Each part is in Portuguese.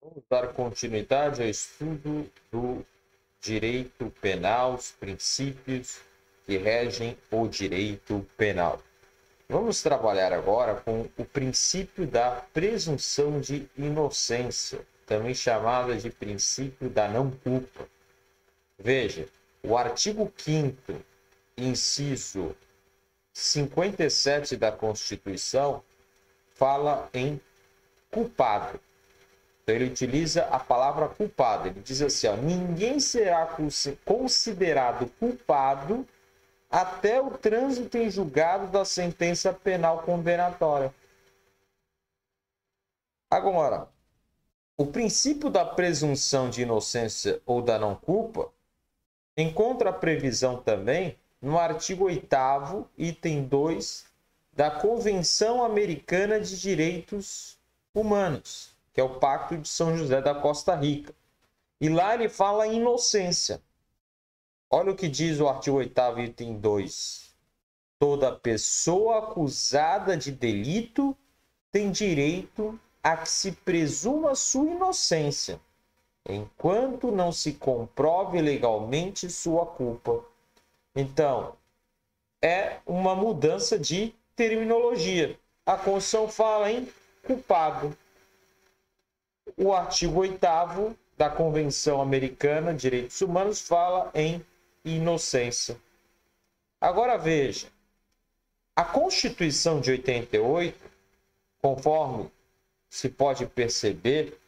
Vamos dar continuidade ao estudo do direito penal, os princípios que regem o direito penal. Vamos trabalhar agora com o princípio da presunção de inocência, também chamada de princípio da não-culpa. Veja, o artigo 5º, inciso 57 da Constituição, fala em culpado. Então, ele utiliza a palavra culpado. Ele diz assim, ó, ninguém será considerado culpado até o trânsito em julgado da sentença penal condenatória. Agora, o princípio da presunção de inocência ou da não-culpa encontra a previsão também no artigo 8º, item 2, da Convenção Americana de Direitos Humanos, que é o Pacto de São José da Costa Rica. E lá ele fala em inocência. Olha o que diz o artigo 8º, item 2. Toda pessoa acusada de delito tem direito a que se presuma sua inocência, enquanto não se comprove legalmente sua culpa. Então, é uma mudança de terminologia. A Constituição fala em culpado. O artigo 8º da Convenção Americana de Direitos Humanos fala em inocência. Agora veja, a Constituição de 88, conforme se pode perceber,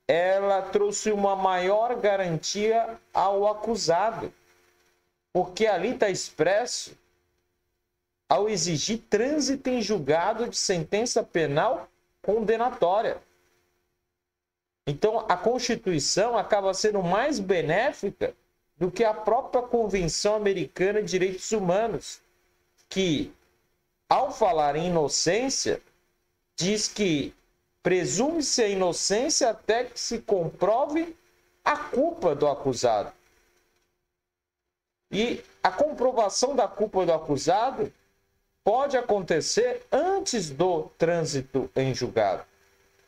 ela trouxe uma maior garantia ao acusado, porque ali está expresso ao exigir trânsito em julgado de sentença penal condenatória. Então, a Constituição acaba sendo mais benéfica do que a própria Convenção Americana de Direitos Humanos, que, ao falar em inocência, diz que presume-se a inocência até que se comprove a culpa do acusado. E a comprovação da culpa do acusado pode acontecer antes do trânsito em julgado.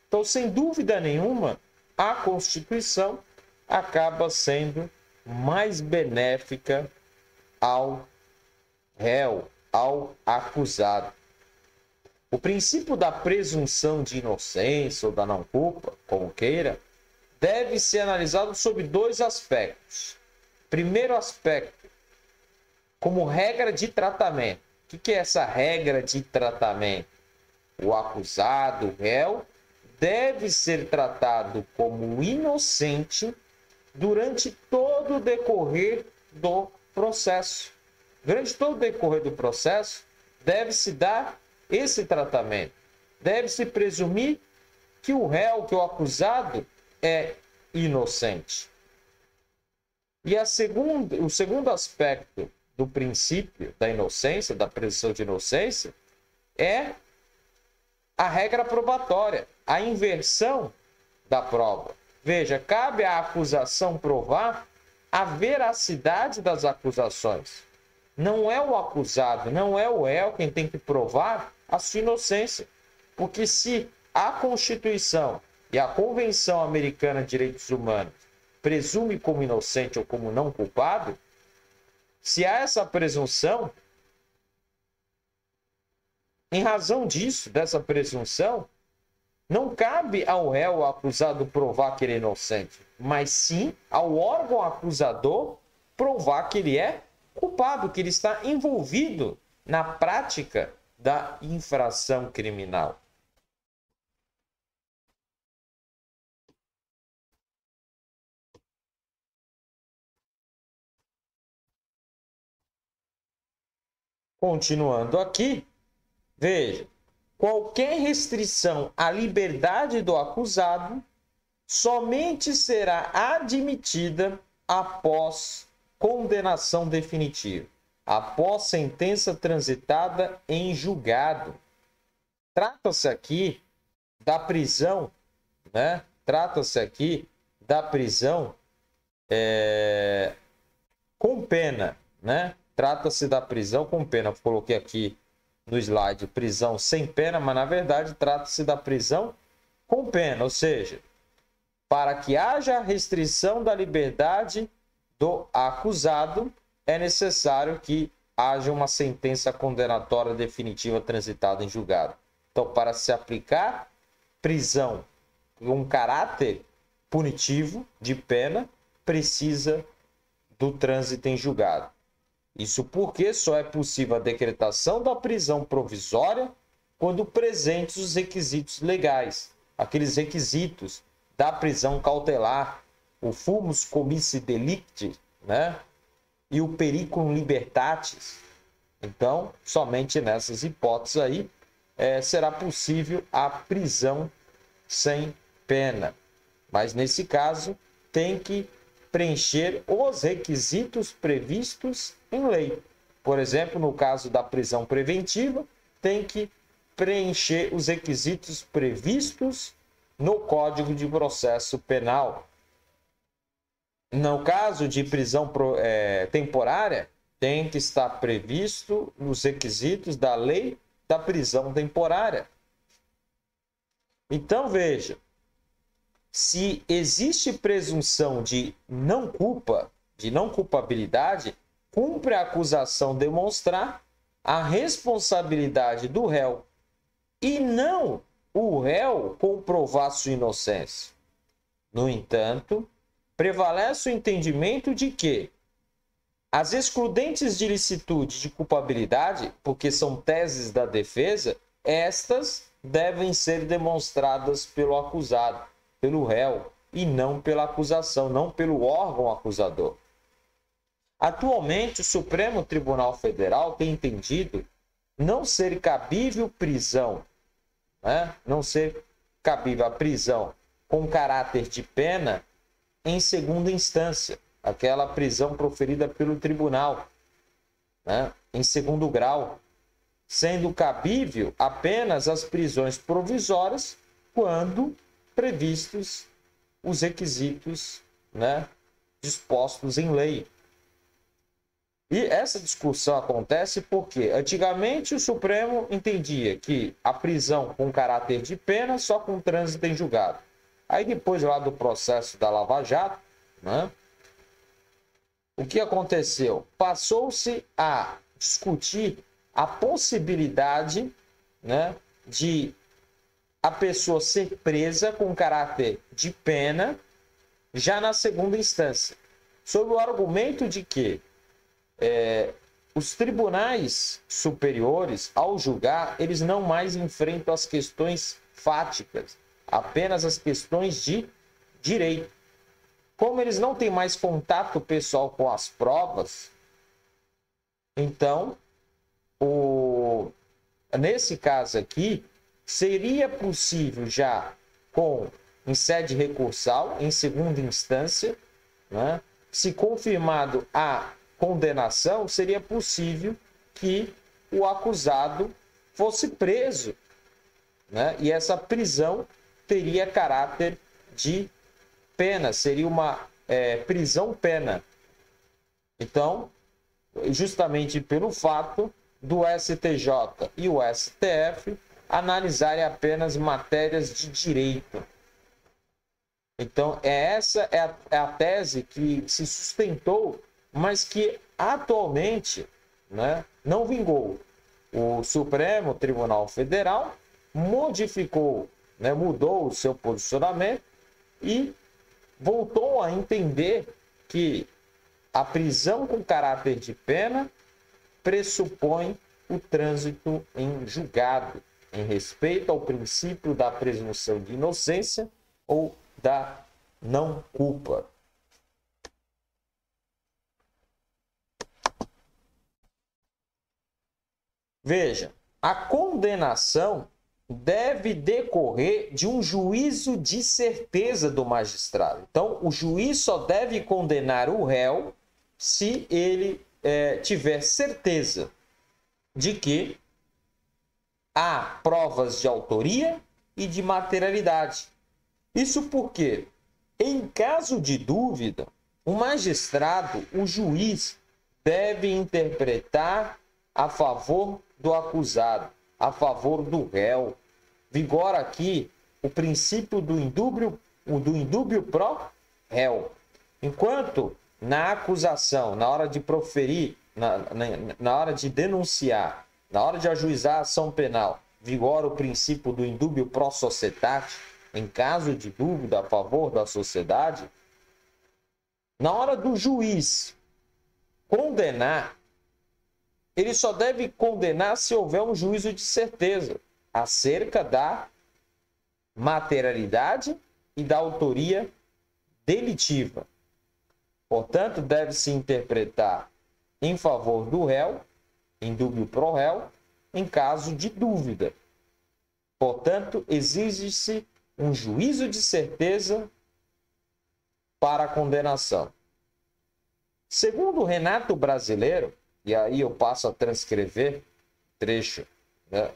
Então, sem dúvida nenhuma, a Constituição acaba sendo mais benéfica ao réu, ao acusado. O princípio da presunção de inocência ou da não-culpa, como queira, deve ser analisado sob dois aspectos. Primeiro aspecto, como regra de tratamento. O que é essa regra de tratamento? O acusado, o réu, deve ser tratado como inocente durante todo o decorrer do processo. Durante todo o decorrer do processo, deve-se dar esse tratamento. Deve-se presumir que o réu, que o acusado, é inocente. E o segundo aspecto do princípio da inocência, da presunção de inocência, é a regra probatória, a inversão da prova. Veja, cabe à acusação provar a veracidade das acusações. Não é o acusado, não é o réu quem tem que provar a sua inocência. Porque se a Constituição e a Convenção Americana de Direitos Humanos presume como inocente ou como não culpado, se há essa presunção, em razão disso, dessa presunção, não cabe ao réu, ao acusado, provar que ele é inocente, mas sim ao órgão acusador provar que ele é culpado, que ele está envolvido na prática da infração criminal. Continuando aqui, veja, qualquer restrição à liberdade do acusado somente será admitida após condenação definitiva, após sentença transitada em julgado. Trata-se aqui da prisão, né? Trata-se aqui da prisão com pena, né? Trata-se da prisão com pena. Eu coloquei aqui no slide prisão sem pena, mas na verdade trata-se da prisão com pena, ou seja, Para que haja restrição da liberdade do acusado, é necessário que haja uma sentença condenatória definitiva transitada em julgado. Então, para se aplicar prisão com caráter punitivo de pena, precisa do trânsito em julgado. Isso porque só é possível a decretação da prisão provisória quando presentes os requisitos legais, aqueles requisitos da prisão cautelar, o fumus comissi delicti, né? E o periculum libertatis. Então, somente nessas hipóteses aí será possível a prisão sem pena. Mas nesse caso, tem que preencher os requisitos previstos em lei. Por exemplo, no caso da prisão preventiva, tem que preencher os requisitos previstos no Código de Processo Penal. No caso de prisão temporária, tem que estar previsto nos requisitos da lei da prisão temporária. Então, veja, se existe presunção de não culpa, de não culpabilidade, cumpre a acusação demonstrar a responsabilidade do réu e não o réu comprovar sua inocência. No entanto, prevalece o entendimento de que as excludentes de ilicitude e de culpabilidade, porque são teses da defesa, estas devem ser demonstradas pelo acusado, pelo réu, e não pela acusação, não pelo órgão acusador. Atualmente, o Supremo Tribunal Federal tem entendido não ser cabível prisão, não ser cabível a prisão com caráter de pena em segunda instância, aquela prisão proferida pelo tribunal, em segundo grau, sendo cabível apenas as prisões provisórias quando previstos os requisitos dispostos em lei. E essa discussão acontece porque antigamente o Supremo entendia que a prisão com caráter de pena só com trânsito em julgado. Aí depois lá do processo da Lava Jato, o que aconteceu? Passou-se a discutir a possibilidade de a pessoa ser presa com caráter de pena já na segunda instância, sob o argumento de que os tribunais superiores, ao julgar, eles não mais enfrentam as questões fáticas, apenas as questões de direito. Como eles não têm mais contato pessoal com as provas, então, nesse caso aqui, seria possível já, em sede recursal, em segunda instância, se confirmado a condenação, seria possível que o acusado fosse preso, e essa prisão teria caráter de pena, seria uma prisão-pena. Então, justamente pelo fato do STJ e o STF analisarem apenas matérias de direito. Então, essa é a tese que se sustentou, mas que atualmente não vingou. O Supremo Tribunal Federal modificou, mudou o seu posicionamento e voltou a entender que a prisão com caráter de pena pressupõe o trânsito em julgado, em respeito ao princípio da presunção de inocência ou da não culpa. Veja, a condenação deve decorrer de um juízo de certeza do magistrado. Então, o juiz só deve condenar o réu se ele tiver certeza de que há provas de autoria e de materialidade. Isso porque, em caso de dúvida, o magistrado, o juiz, deve interpretar a favor do acusado, a favor do réu. Vigora aqui o princípio do indúbio o do indúbio pro réu. Enquanto na acusação, na hora de proferir, na hora de denunciar, na hora de ajuizar a ação penal, vigora o princípio do indúbio pro societate, em caso de dúvida a favor da sociedade, na hora do juiz condenar, ele só deve condenar se houver um juízo de certeza acerca da materialidade e da autoria delitiva. Portanto, deve-se interpretar em favor do réu, indúbio pro réu, em caso de dúvida. Portanto, exige-se um juízo de certeza para a condenação. Segundo o Renato Brasileiro, e aí eu passo a transcrever trecho, né,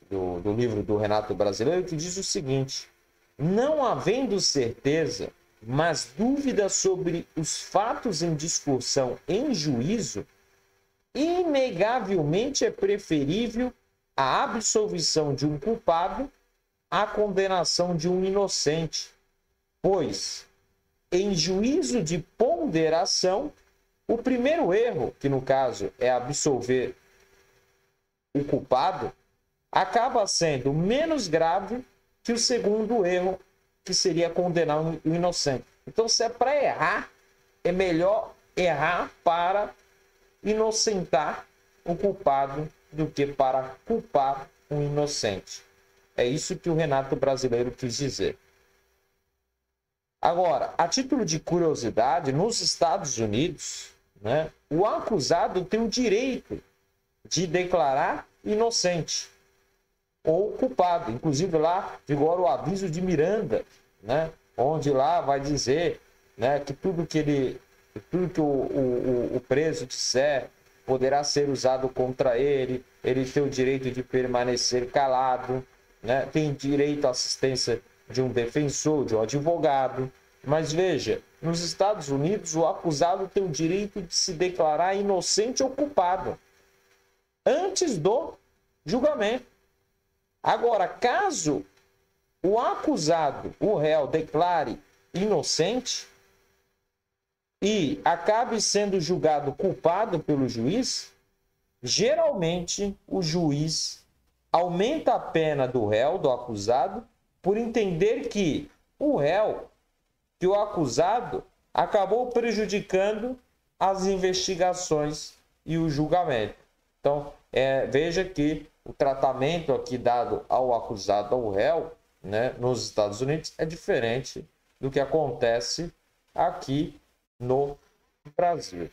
do livro do Renato Brasileiro, que diz o seguinte: não havendo certeza, mas dúvida sobre os fatos em discussão em juízo, inegavelmente é preferível a absolvição de um culpado à condenação de um inocente, pois, em juízo de ponderação, o primeiro erro, que no caso é absolver o culpado, acaba sendo menos grave que o segundo erro, que seria condenar o inocente. Então, se é para errar, é melhor errar para inocentar o culpado do que para culpar um inocente. É isso que o Renato Brasileiro quis dizer. Agora, a título de curiosidade, nos Estados Unidos, né, o acusado tem o direito de declarar inocente ou culpado. Inclusive lá vigora o aviso de Miranda, né, onde lá vai dizer, né, que tudo que o preso disser poderá ser usado contra ele, ele tem o direito de permanecer calado, né, tem direito à assistência de um defensor, de um advogado. Mas veja, nos Estados Unidos o acusado tem o direito de se declarar inocente ou culpado antes do julgamento. Agora, caso o acusado, o réu, declare inocente e acabe sendo julgado culpado pelo juiz, geralmente o juiz aumenta a pena do réu, do acusado, por entender que o acusado acabou prejudicando as investigações e o julgamento. Então, veja que o tratamento aqui dado ao acusado, ao réu, né, nos Estados Unidos é diferente do que acontece aqui no Brasil.